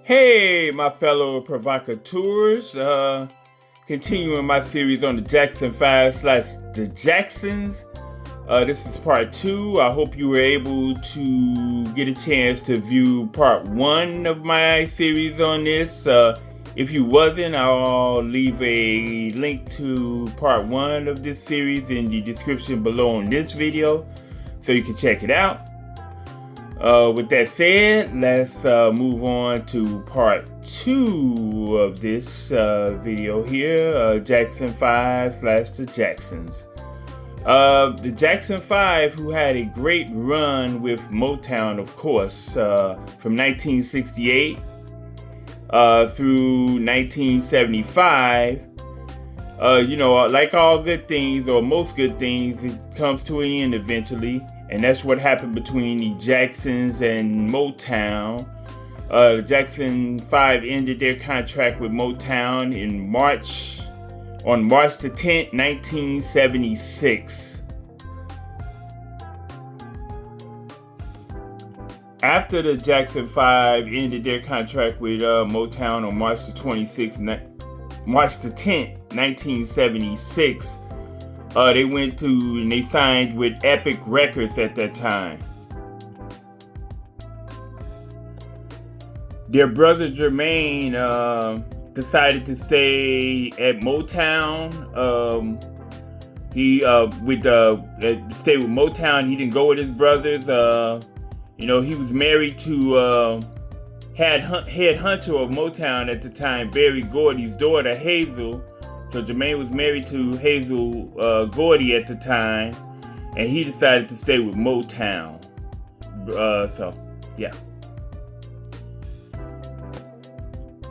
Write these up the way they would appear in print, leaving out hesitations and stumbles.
Hey, my fellow provocateurs. Continuing my series on the Jackson 5 slash the Jacksons. This is part 2. I hope you were able to get a chance to view part 1 of my series on this. If you wasn't, I'll leave a link to part 1 of this series in the description below on this video so you can check it out. With that said, let's move on to part 2 of this video here, Jackson 5 slash the Jacksons. The Jackson 5, who had a great run with Motown, of course, from 1968 through 1975. Like all good things, or most good things, it comes to an end eventually. And that's what happened between the Jacksons and Motown. The Jackson 5 ended their contract with Motown on March the 10th, 1976. After the Jackson 5 ended their contract with Motown on March the 10th, 1976, they signed with Epic Records at that time. Their brother Jermaine decided to stay at Motown. He stay with Motown. He didn't go with his brothers. He was married to head honcho of Motown at the time, Berry Gordy's daughter Hazel. So Jermaine was married to Hazel Gordy at the time, and he decided to stay with Motown.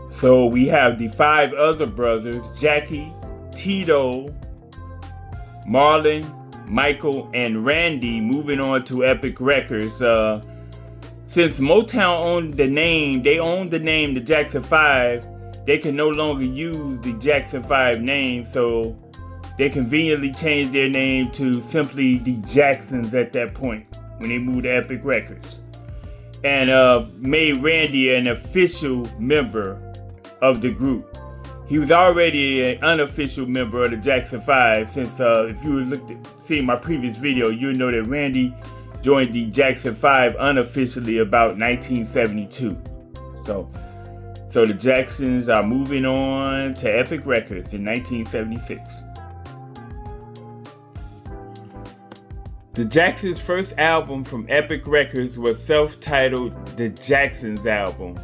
So we have the 5 other brothers, Jackie, Tito, Marlon, Michael, and Randy, moving on to Epic Records. Since Motown owned the name, the Jackson 5, they can no longer use the Jackson 5 name, so they conveniently changed their name to simply the Jacksons at that point when they moved to Epic Records, and made Randy an official member of the group. He was already an unofficial member of the Jackson 5, since if you seen my previous video, you'll know that Randy joined the Jackson 5 unofficially about 1972. So the Jacksons are moving on to Epic Records in 1976. The Jacksons' first album from Epic Records was self-titled The Jacksons Album,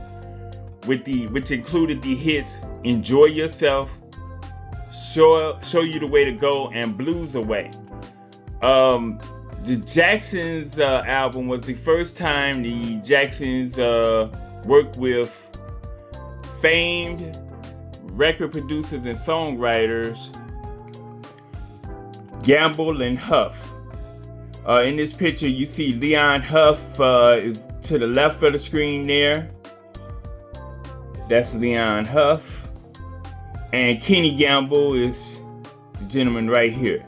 which included the hits Enjoy Yourself, Show You the Way to Go, and Blues Away. The Jacksons album was the first time the Jacksons worked with famed record producers and songwriters Gamble-Huff. In this picture, you see Leon Huff is to the left of the screen there. That's Leon Huff. And Kenny Gamble is the gentleman right here.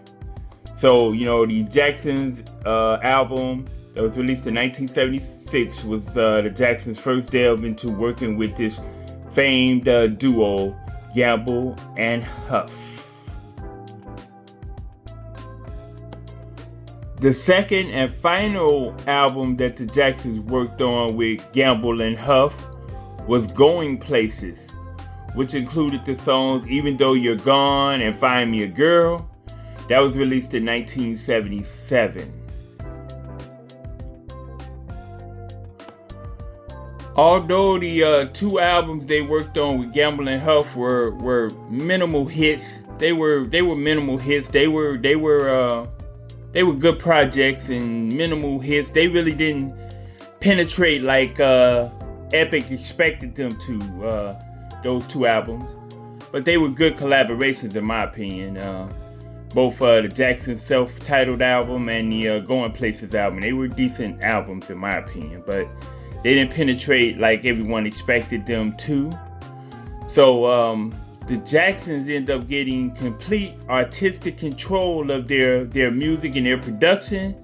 So, the Jacksons album that was released in 1976 was the Jacksons' first delve into working with this famed duo, Gamble and Huff. The second and final album that the Jacksons worked on with Gamble and Huff was Going Places, which included the songs Even Though You're Gone and Find Me a Girl. That was released in 1977. Although the 2 albums they worked on with Gamble and Huff were minimal hits, they were minimal hits. They were good projects and minimal hits. They really didn't penetrate like Epic expected them to. Those 2 albums, but they were good collaborations in my opinion. Both the Jacksons self-titled album and the Going Places album, they were decent albums in my opinion, but they didn't penetrate like everyone expected them to. So the Jacksons end up getting complete artistic control of their music and their production,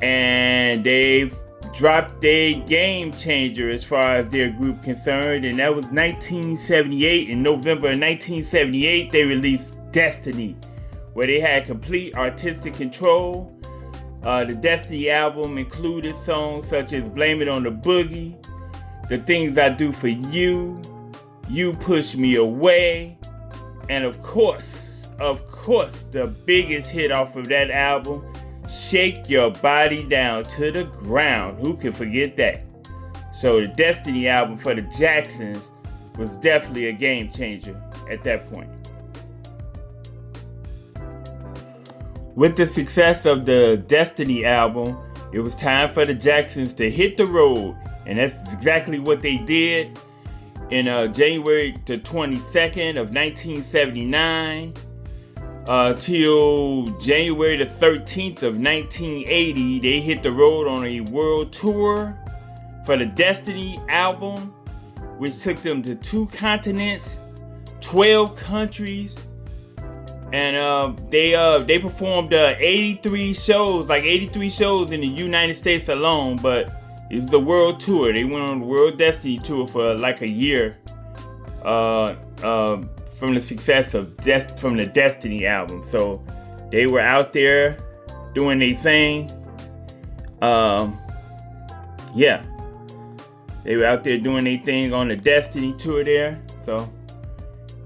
and they've dropped a game changer as far as their group concerned, and that was 1978. In November of 1978, they released Destiny, where they had complete artistic control. The Destiny album included songs such as Blame It on the Boogie, The Things I Do for You, You Push Me Away, and of course, the biggest hit off of that album, Shake Your Body Down to the Ground. Who can forget that? So the Destiny album for the Jacksons was definitely a game changer at that point. With the success of the Destiny album, it was time for the Jacksons to hit the road, and that's exactly what they did. In January the 22nd of 1979 till January the 13th of 1980, they hit the road on a world tour for the Destiny album, which took them to 2 continents, 12 countries, and they performed 83 shows in the United States alone, but it was a world tour. They went on the World Destiny tour for like a year from the success of from the Destiny album. So they were out there doing their thing. They were out there doing their thing on the Destiny tour there.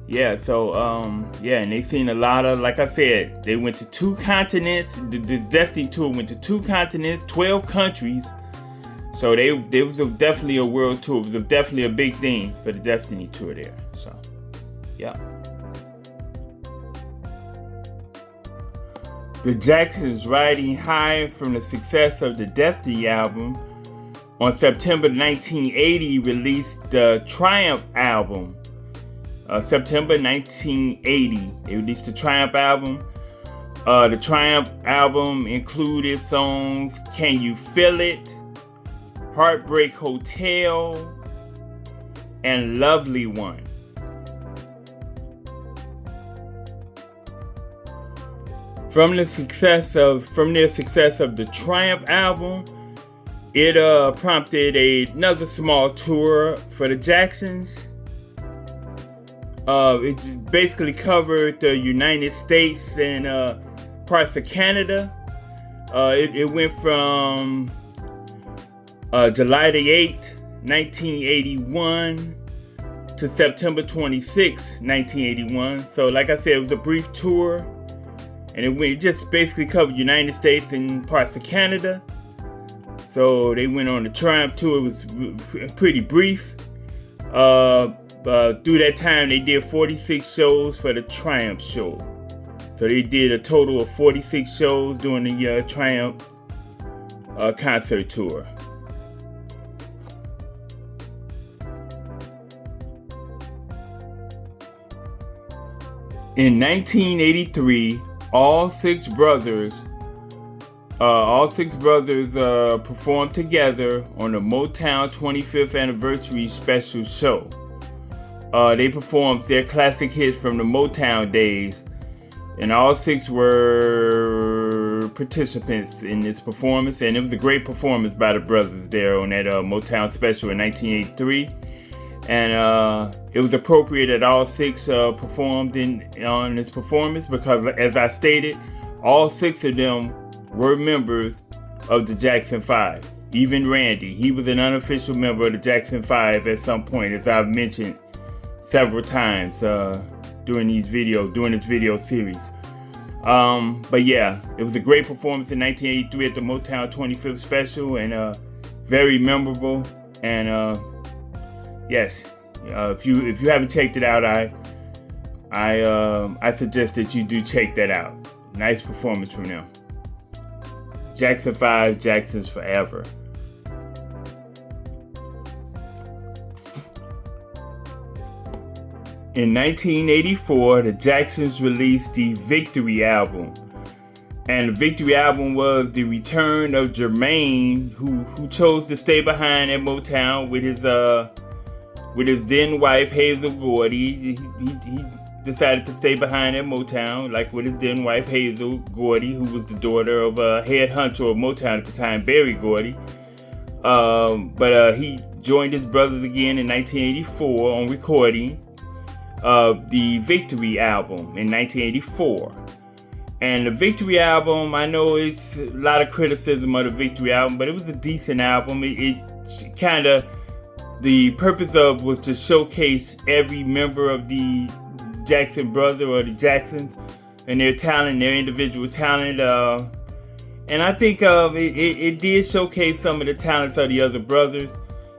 And they seen a lot of, like I said, they went to 2 continents. The Destiny tour went to 2 continents, 12 countries. So there was definitely a world tour. It was definitely a big thing for the Destiny tour there. So, yeah. The Jacksons, riding high from the success of the Destiny album, on September 1980 released the Triumph album. September 1980, they released the Triumph album. The Triumph album included songs Can You Feel It, Heartbreak Hotel, and Lovely One. From their success of the Triumph album, it prompted another small tour for the Jacksons. It basically covered the United States and parts of Canada. It went from July the 8th, 1981 to September 26, 1981. So like I said, it was a brief tour, and it just basically covered United States and parts of Canada. So they went on the Triumph tour. It was pretty brief. Through that time, they did 46 shows for the Triumph show. So they did a total of 46 shows during the Triumph concert tour. In 1983, all six brothers performed together on the Motown 25th anniversary special show. They performed their classic hits from the Motown days, and all 6 were participants in this performance, and it was a great performance by the brothers there on that Motown special in 1983. And it was appropriate that all 6 performed on this performance because, as I stated, all 6 of them were members of the Jackson 5. Even Randy, he was an unofficial member of the Jackson 5 at some point, as I've mentioned several times during this video series. But yeah, it was a great performance in 1983 at the Motown 25th special, and very memorable. And yes, if you haven't checked it out, I suggest that you do check that out. Nice performance from them. Jackson 5, Jacksons Forever. In 1984, the Jacksons released the Victory album. And the Victory album was the return of Jermaine, who chose to stay behind at Motown with his then wife Hazel Gordy. He decided to stay behind at Motown, like with his then wife Hazel Gordy, who was the daughter of a head honcho of Motown at the time, Berry Gordy. But he joined his brothers again in 1984 on recording the Victory album in 1984. And the Victory album, I know it's a lot of criticism of the Victory album, but it was a decent album. It kind of, the purpose of was to showcase every member of the Jackson brother or the Jacksons and their talent, their individual talent. And I think it did showcase some of the talents of the other brothers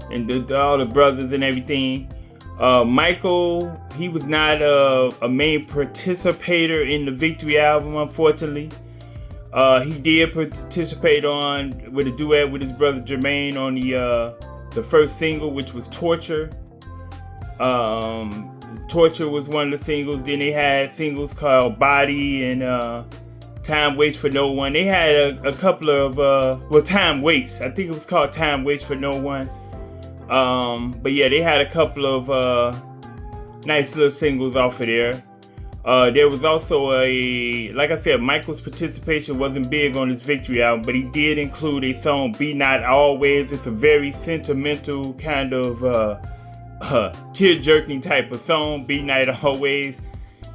and all the brothers and everything. Michael, he was not a main participator in the Victory album, unfortunately. He did participate with a duet with his brother Jermaine on the first single, which was Torture. Torture was one of the singles. Then they had singles called Body and Time Waits for No One. They had a couple of, Time Waits. I think it was called Time Waits for No One. But yeah, they had a couple of nice little singles off of there. There was also like I said, Michael's participation wasn't big on his Victory album, but he did include a song, Be Not Always. It's a very sentimental kind of tear-jerking type of song, Be Not Always.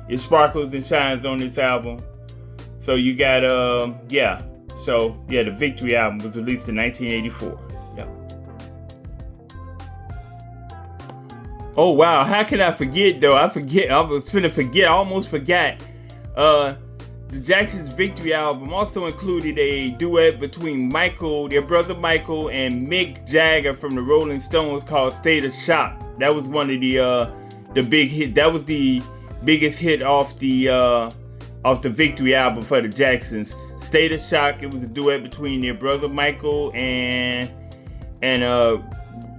It sparkles and shines on this album. So you got, the Victory album was released in 1984. Oh wow, how can I forget though? I almost forgot. The Jacksons' Victory album also included a duet between their brother Michael, and Mick Jagger from the Rolling Stones called State of Shock. That was one of the big hit. That was the biggest hit off the Victory album for the Jacksons. State of Shock. It was a duet between their brother Michael and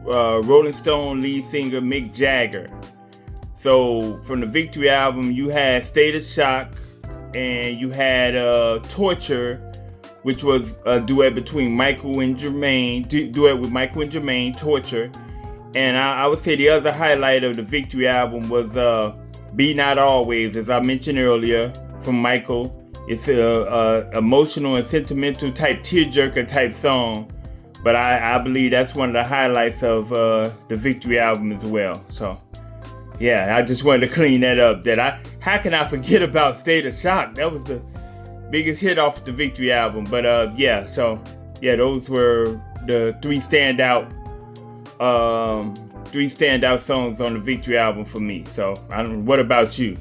Rolling Stone lead singer Mick Jagger. So from the Victory album, you had State of Shock, and you had Torture, which was a duet between Michael and Jermaine, duet with Michael and Jermaine, Torture. And I would say the other highlight of the Victory album was Be Not Always, as I mentioned earlier, from Michael. It's a emotional and sentimental type tearjerker type song. But I believe that's one of the highlights of the Victory album as well. So, yeah, I just wanted to clean that up. How can I forget about State of Shock? That was the biggest hit off the Victory album. But those were the three standout songs on the Victory album for me. So, what about you?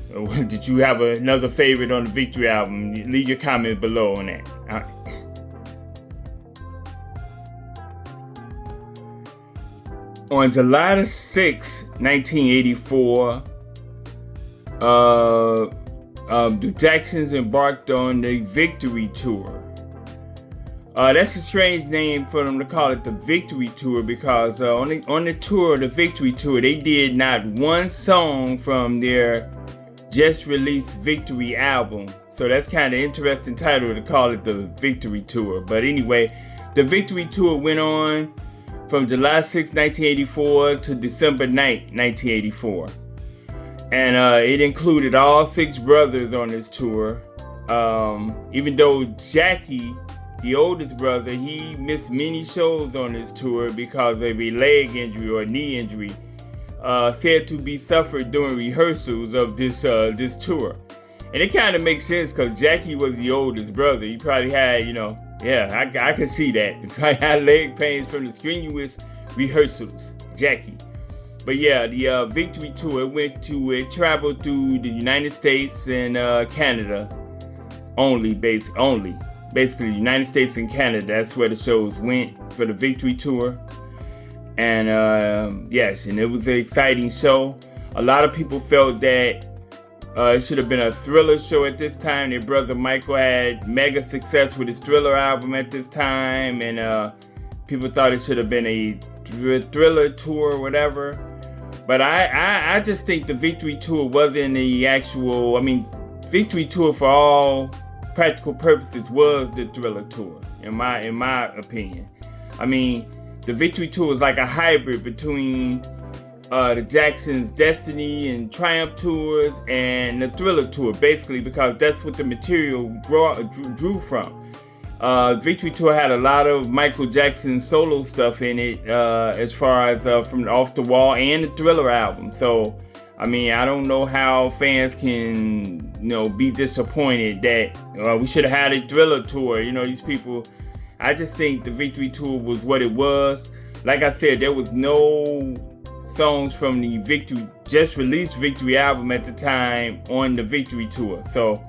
Did you have another favorite on the Victory album? Leave your comment below on that. All right. On July 6, 1984, the Jacksons embarked on the Victory Tour. That's a strange name for them to call it the Victory Tour, because on the tour, the Victory Tour, they did not one song from their just released Victory album. So that's kind of interesting title to call it the Victory Tour. But anyway, the Victory Tour went on from July 6, 1984 to December 9, 1984. And it included all 6 brothers on this tour. Even though Jackie, the oldest brother, he missed many shows on this tour because of a leg injury or knee injury, said to be suffered during rehearsals of this tour. And it kind of makes sense because Jackie was the oldest brother. He probably had, I can see that. He probably had leg pains from the strenuous rehearsals, Jackie. But yeah, the Victory Tour it traveled through the United States and Canada only, basically the United States and Canada. That's where the shows went for the Victory Tour. And yes, and it was an exciting show. A lot of people felt that it should have been a Thriller show at this time. Their brother Michael had mega success with his Thriller album at this time, and people thought it should have been a Thriller tour or whatever. But I just think the Victory Tour wasn't the actual. Victory Tour for all practical purposes was the Thriller tour, in my opinion. The Victory Tour was like a hybrid between the Jacksons' Destiny and Triumph tours and the Thriller tour, basically, because that's what the material drew from. Victory Tour had a lot of Michael Jackson solo stuff in it, as far as from Off the Wall and the Thriller album. So, I mean, I don't know how fans can, be disappointed that we should have had a Thriller tour. These people. I just think the Victory Tour was what it was. Like I said, there was no songs from the just released Victory album at the time on the Victory Tour. So,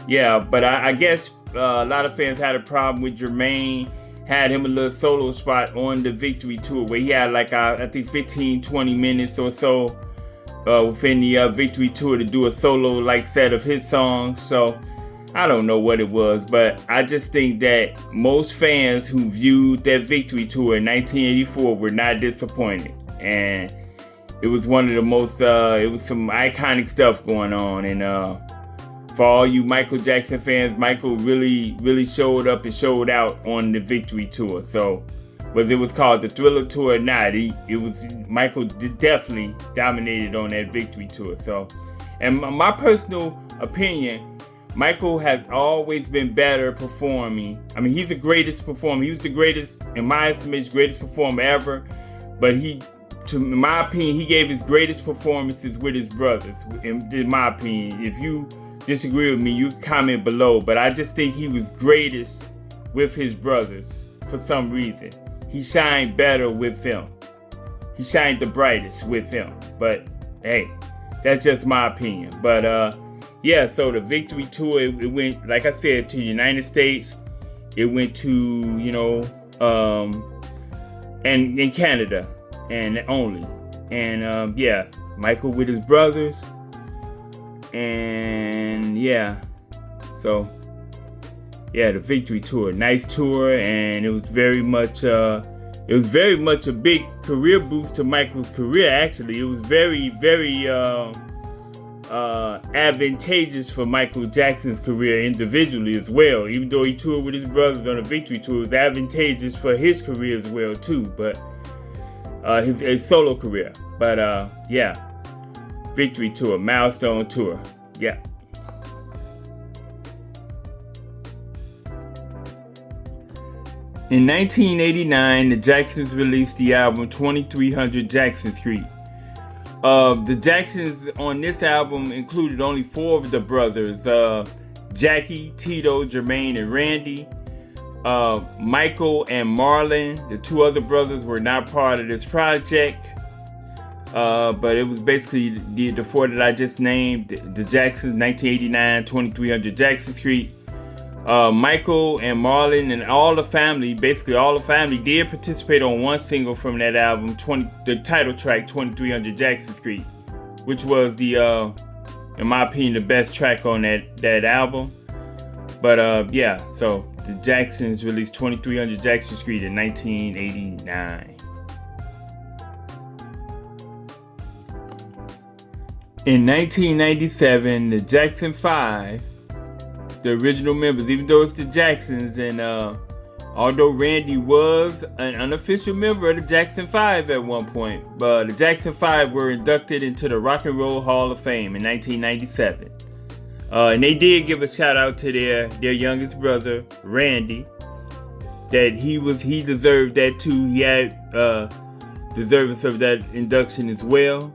yeah, but I guess a lot of fans had a problem with Jermaine. Had him a little solo spot on the Victory Tour where he had like, I think 15, 20 minutes or so within the Victory Tour to do a solo like set of his songs. So, I don't know what it was, but I just think that most fans who viewed that Victory Tour in 1984 were not disappointed. And it was one of the most, it was some iconic stuff going on. And for all you Michael Jackson fans, Michael really, really showed up and showed out on the Victory Tour. So, whether it was called the Thriller Tour or not, Michael definitely dominated on that Victory Tour. So, and my personal opinion, Michael has always been better performing. I mean, he's the greatest performer. He was the greatest, in my estimation, greatest performer ever. But in my opinion, he gave his greatest performances with his brothers. In my opinion, if you disagree with me, you comment below. But I just think he was greatest with his brothers for some reason. He shined better with them. He shined the brightest with them. But hey, that's just my opinion. But yeah, so the Victory Tour, it went, like I said, to the United States. It went to, and in Canada, and only. And yeah, Michael with his brothers. And yeah, so yeah, the Victory Tour, nice tour, and it was very much a big career boost to Michael's career. Actually, it was very, very advantageous for Michael Jackson's career individually as well. Even though he toured with his brothers on a Victory Tour, it was advantageous for his career as well too. But his solo career. But yeah, Victory Tour, milestone tour. Yeah. In 1989, the Jacksons released the album 2300 Jackson Street. The Jacksons on this album included only 4 of the brothers, Jackie, Tito, Jermaine, and Randy. Michael and Marlon, the 2 other brothers, were not part of this project. But it was basically the 4 that I just named, the Jacksons, 1989, 2300 Jackson Street. Michael and Marlon and all the family did participate on one single from that album, the title track 2300 Jackson Street, which was in my opinion, the best track on that album. But yeah, so the Jacksons released 2300 Jackson Street in 1989. In 1997, the Jackson 5, the original members, even though it's the Jacksons, and although Randy was an unofficial member of the Jackson 5 at one point, but the Jackson 5 were inducted into the Rock and Roll Hall of Fame in 1997. And they did give a shout out to their youngest brother, Randy, that he deserved that too. He had deservance of that induction as well.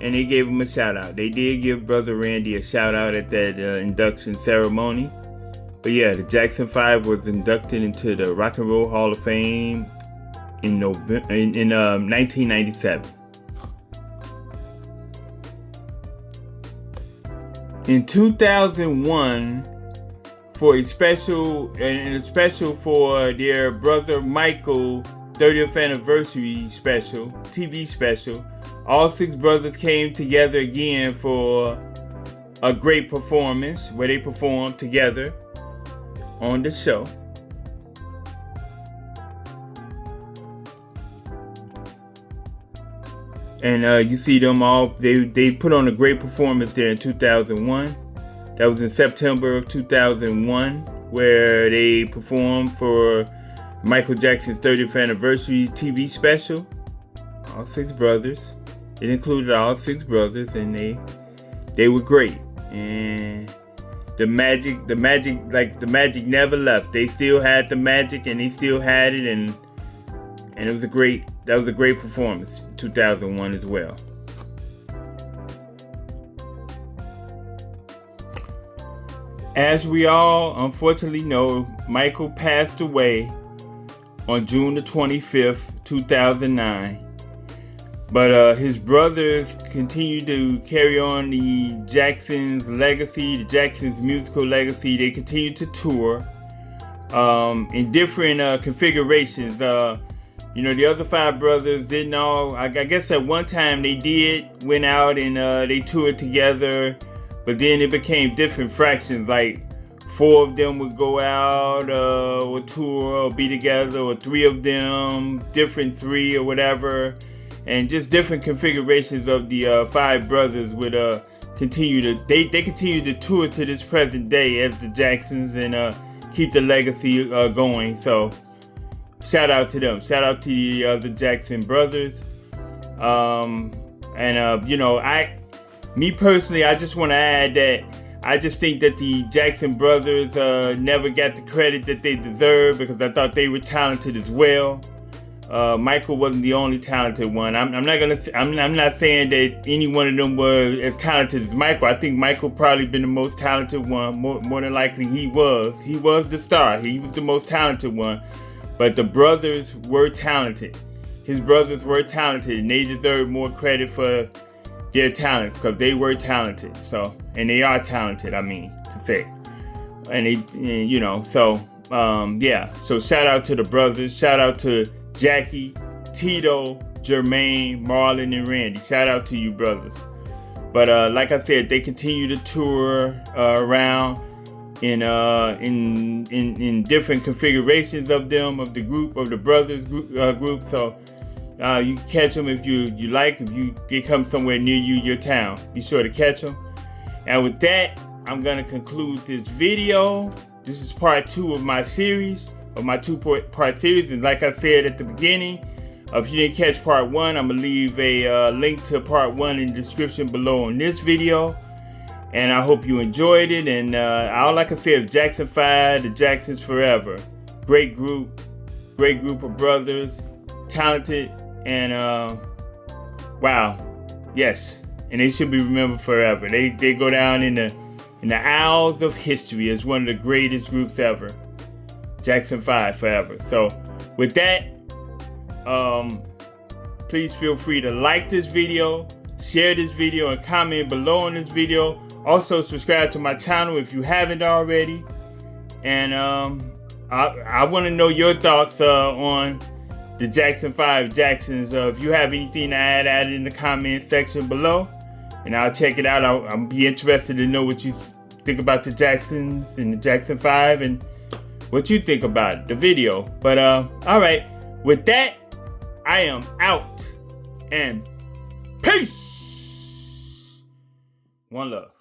And they gave him a shout out. They did give brother Randy a shout out at that induction ceremony. But yeah, the Jackson 5 was inducted into the Rock and Roll Hall of Fame in 1997. In 2001, for a special for their brother Michael 30th anniversary special, TV special, all 6 brothers came together again for a great performance where they performed together on the show. And you see them all, they put on a great performance there in 2001. That was in September of 2001, where they performed for Michael Jackson's 30th anniversary TV special. All 6 brothers. It included all 6 brothers, and they were great. And the magic never left. They still had the magic, and they still had it, and it was a great performance. 2001 as well. As we all unfortunately know, Michael passed away on June the 25th, 2009. But his brothers continue to carry on the Jacksons legacy, the Jacksons musical legacy. They continue to tour in different configurations. The other five brothers didn't all, I guess at one time they went out and they toured together. But then it became different fractions, like 4 of them would go out or tour or be together, or 3 of them, different 3 or whatever. And just different configurations of the 5 brothers would continue to tour to this present day as the Jacksons and keep the legacy going. So shout out to them. Shout out to the other Jackson brothers. Me personally, I just want to add that I just think that the Jackson brothers never got the credit that they deserve, because I thought they were talented as well. Michael wasn't the only talented one. I'm not saying that any one of them was as talented as Michael. I think Michael probably been the most talented one. More than likely he was. He was the star. He was the most talented one. But the brothers were talented. His brothers were talented, and they deserve more credit for their talents, because they were talented. So, and they are talented, to say. So shout out to the brothers. Shout out to Jackie, Tito, Jermaine, Marlon, and Randy. Shout out to you brothers. But like I said, they continue to tour around in different configurations of them, of the group, of the brothers group. So you can catch them if you like. If they come somewhere near you, your town, be sure to catch them. And with that, I'm gonna conclude this video. This is part 2 of my series, of my 2-part series. And like I said at the beginning, if you didn't catch part 1, I'm gonna leave a link to part 1 in the description below on this video. And I hope you enjoyed it. And all I can say is Jackson 5, the Jacksons forever. Great group of brothers, talented, and wow, yes. And they should be remembered forever. They go down in the annals of history as one of the greatest groups ever. Jackson 5 forever. So with that, please feel free to like this video, share this video, and comment below on this video. Also subscribe to my channel if you haven't already. And I want to know your thoughts on the Jackson 5 Jacksons. If you have anything to add it in the comment section below, and I'll check it out. I'll be interested to know what you think about the Jacksons and the Jackson 5 and what you think about the video. But alright, with that, I am out, and peace. One love.